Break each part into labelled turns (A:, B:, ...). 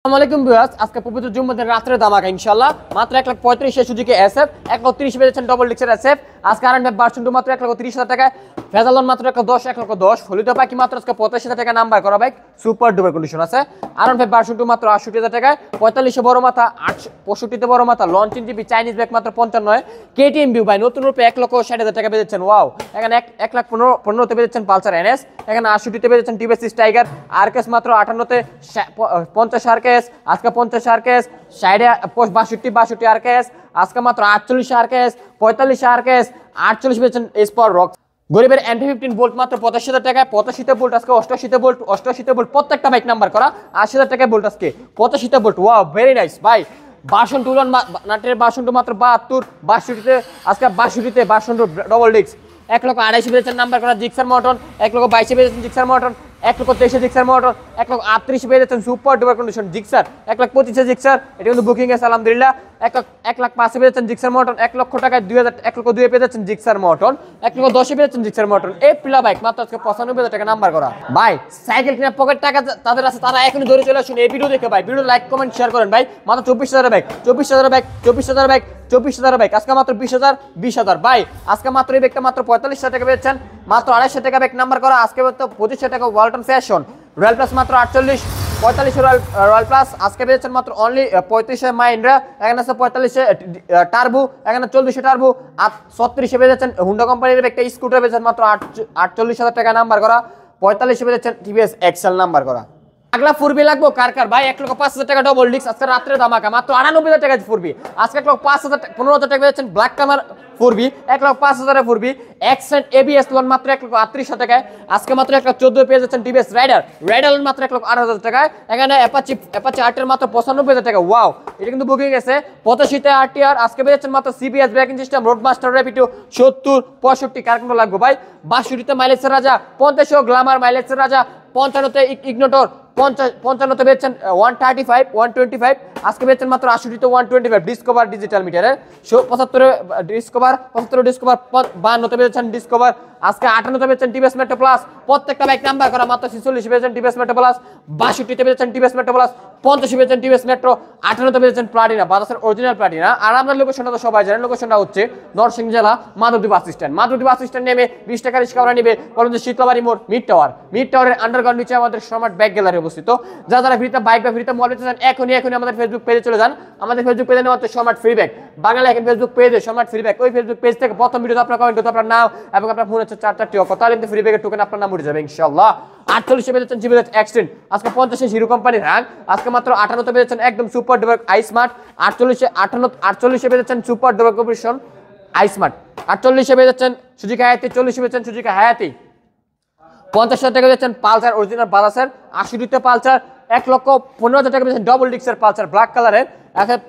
A: আসসালামু আলাইকুম ভিউয়ার্স, আজকে পবিত্র জুম্মাদের রাতের দামাকা ইনশাআল্লাহ মাত্র 1,35,000 সুজুকি এসএফ 1,30,000 পেয়েছেন ডবল ডিক্সের এসএফ। আজকে আরএন ভার্সন 2 মাত্র 1,30,000 টাকায়, ফেজালন মাত্র 1,10,000 ফলিত পাখি মাত্র আজকে 85,000 টাকা নাম্বার করা বাইক, সুপার ডুপার কন্ডিশন আছে। আরএন ভার্সন 2 মাত্র 68,000 টাকায়, 45 বড় মাথা 65 বড় মাথা লঞ্চিং জিবি চাইনিজ ব্যাগ মাত্র 55। কেটিএম ভিউ ভাই নতুন রূপে 1,60,000 টাকা পেয়েছেন। ওয়াও, এখানে 1,15,000 তে পেয়েছেন পালসার এনএস, এখানে 68 তে পেয়েছেন টিভিএস টাইগার, আরকেএস মাত্র 58 তে 50 আরকেএস, আজকে 50 আরকেএস, 62 আরকেএস, আজকে মাত্র 48 আরকেএস, 45 আরকেএস, 48 পেয়েছেন স্পর রক। গরিবের এনটি 15 ভোল্ট মাত্র 85,000 টাকায়, 85 ভোল্ট আজকে 88 ভোল্ট প্রত্যেকটা বাইক নাম্বার করা, 80,000 টাকায় ভোল্ট আজকে 85 ভোল্ট। ওয়াও, ভেরি নাইস ভাই। ভার্সন 2 নাটের ভার্সন 2 মাত্র 72, 62 আজকে 62 ভার্সন 2 ডবল ডিক্স 1,28,000 পেয়েছেন নাম্বার করা জিক্সার মটন, 1,22,000 পেয়েছেন জিক্সার মটন, 1,23,000 জিক্সার মটন, 1,38,000 পেয়ে যাচ্ছেন super duper condition Gixxer, 1,25,000 Gixxer, এটা কিন্তু বুকিং আছে আলহামদুলিল্লাহ। 1,05,000 পেয়ে যাচ্ছেন জিক্সার মটন, 1 লক্ষ টাকায় 1,02,000 পেয়ে যাচ্ছেন জিক্সার মটন, 1,10,000 পেয়ে যাচ্ছেন জিক্সার মটন। এই পিলা বাইক মাত্র আজকে 95,000 টাকা নাম্বার করা ভাই। সাইকেল কিনা পকেট টাকা তাদের আছে, তারা এখনই ধরে চলে আসুন এই ভিডিও দেখে ভাই। ভিডিও লাইক কমেন্ট শেয়ার করেন ভাই। মাত্র 24,000 বাইক, 24,000 বাইক, 24,000 বাইক, 24,000 বাইক, আজকে মাত্র 20,000 ভাই। আজকে মাত্র এই বাইকটা মাত্র 45,000 টাকা পেয়েছেন, মাত্র 2,500 টাকা বাইক নাম্বার করা, আজকে মাত্র 25,000 টাকা ওয়ালটন ফ্যাশন। রয়্যাল প্লাস মাত্র 48, 45 রয়্যাল প্লাস আজকে পেয়েছেন মাত্র অনলি 35 মাইন্ড্রা, এখানে আছে 45 টার্বো, এখানে 40 টার্বো, 36 পেয়ে যাচ্ছেন হুন্ডা কোম্পানির একটা স্কুটার পেয়েছেন মাত্র 48,000 টাকা নাম্বার করা, 45 পেয়ে যাচ্ছেন টিভিএস এক্সেল নাম্বার করা। আগলা ফুরবি লাগবো কার কার ভাই, 1,05,000 টাকা ডবল ডিক্স আজকে রাত্রে দামাকা মাত্র 98,000 টাকা ফুরবি। আজকে 1,05,000 15,000 টাকা পেয়েছেন ব্ল্যাক কামার ফুরবি, 1,05,000 ফুরবি এক্সেন্ট এবিএস লোন মাত্র 1,38,000 টাকায়, আজকে মাত্র 1,14 পেয়ে যাচ্ছেন টিভিএস রাইডার লোন মাত্র 1,08,000 টাকায়, এখানে অ্যাপাচি 8 মাত্র 95,000 টাকা। ওয়াও, এটা কিন্তু বুকিং গেছে। 85 আরটিআর আজকে পেয়ে যাচ্ছেন মাত্র CBS braking system Roadmaster Rapido 70 65 কার কোন লাগবে ভাই। 62 মাইলেজের রাজা, 50 গ্ল্যামার মাইলেজের রাজা, 55 ইগনোটর, 55 পেয়েছেন 135 125, আজকে পেয়েছেন মাত্র 68 125 ডিসকভার ডিজিটাল মিটারের, 75 ডিসকভার 52 পেয়েছেন ডিসকভার, আজকে 58 পেয়েছেন টিভিএস মেট্রো প্লাস। প্রত্যেকটা বাইক নাম্বার করা মাত্র 46 পেয়েছেন টিভিএস মেট্রো প্লাস, 62 পেয়েছেন টিভিএস মেট্রো প্লাস, 50 পেয়েছেন টিভিএস মেট্রো, 58 পেয়েছেন প্লাটিনা, বাজাজের অরিজিনাল প্লাটিনা। আর আমরা লোকেশনটা তো সবাই জানেন, লোকেশনটা হচ্ছে নরসিংদী জেলা Madhabdi bus stand. Madhabdi bus stand নেমে 20 টাকা রিক্সা ভাড়া নেবে, বলুন যে শীতলাবাড়ি মোড় মিড টাওয়ারের আন্ডারগ্রাউন্ড নিচে আমাদের স্মার্ট ব্যাগ গ্যালারি অবস্থিত। যারা ফ্রিতে বাইক বা ফ্রিতে মোবাইল চান এখনই আমাদের ফেসবুক পেজে চলে যান। আমাদের ফেসবুক পেজে নেওয়া হচ্ছে স্মার্ট ফ্রি ব্যাগ বাংলা, এখন ফেসবুক পেজে স্মার্ট ফ্রি ব্যাগ। ওই ফেসবুক পেজ থেকে প্রথম ভিডিওতে আপনার কমেন্ট করতে আপনার নাম এবং আপনার ফোন হচ্ছে 4টি অঙ্ক, তাহলে কিন্তু ফ্রি ব্যাগের টোকেন আপনার নাম উঠে যাবে ইনশাআল্লাহ। 48 পেয়েছেন জিবিএস এক্সটেন্ড, আজকে 50 হিরো কোম্পানির র‍্যাঙ্ক, আজকে মাত্র 58 পেয়েছেন একদম সুপার ডুপার আই স্মার্ট, 48 পেয়েছেন super duper competition I smart, 48 পেয়েছেন সুজুকি হায়াতি, 40 পেয়েছেন সুজুকি হায়াতি, 50,000 টাকা পেয়েছেন পালসার অরিজিনাল বাজাজের, 80 পালসার, 1,15,000 টাকা পেয়েছেন ডবল ডিক্সের পালসার ব্ল্যাক কালারের,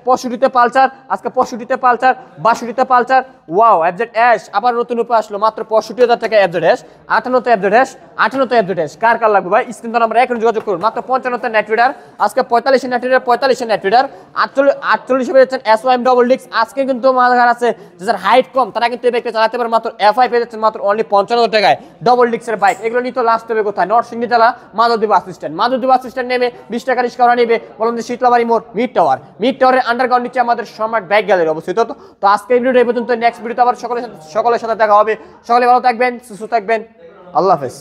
A: 65 পালসার, আজকে 65 Pulsar, 62 Pulsar. Wow, FZ ash আবার নতুন রূপে আসলো মাত্র 65,000 টাকা এফজেড অ্যাশ, 58 এফজেড অ্যাশ কার লাগবে ভাই স্ক্রিন নাম্বার এখন যোগাযোগ করুন। মাত্র 55 নেট রিডার, আজকে 45 নেট রিডার, 45 নেট রিডার, 48 পেয়েছেন এসওএম ডবল ডিক্স। আজকে কিন্তু মালগার আছে যাদের হাইট কম তারা কিন্তু এই বাইকটা চালাতে পারে, মাত্র এফআই পেয়েছেন মাত্র অনলি 55,000 টাকায় ডবল ডিক্সের বাইক। এগুলো নিতে লাস্ট হবে কোথায়, নরসিংদী জেলা Madhabdi bus stand. Madhabdi bus stand নেমে 20 টাকা রিক্সা ভাড়া নেবে, বলুন যে শীতলাবাড়ি মোড় মিড টাওয়ারের আন্ডারগ্রাউন্ড নিচে আমাদের স্মার্ট ব্যাগ গ্যালারি অবস্থিত। তো আজকে এই ভিডিওটা এই পর্যন্ত, নেক্সট ভিডিওতে আবার সকলের সাথে দেখা হবে। সকলে ভালো থাকবেন, সুস্থ থাকবেন, আল্লাহ হাফেজ।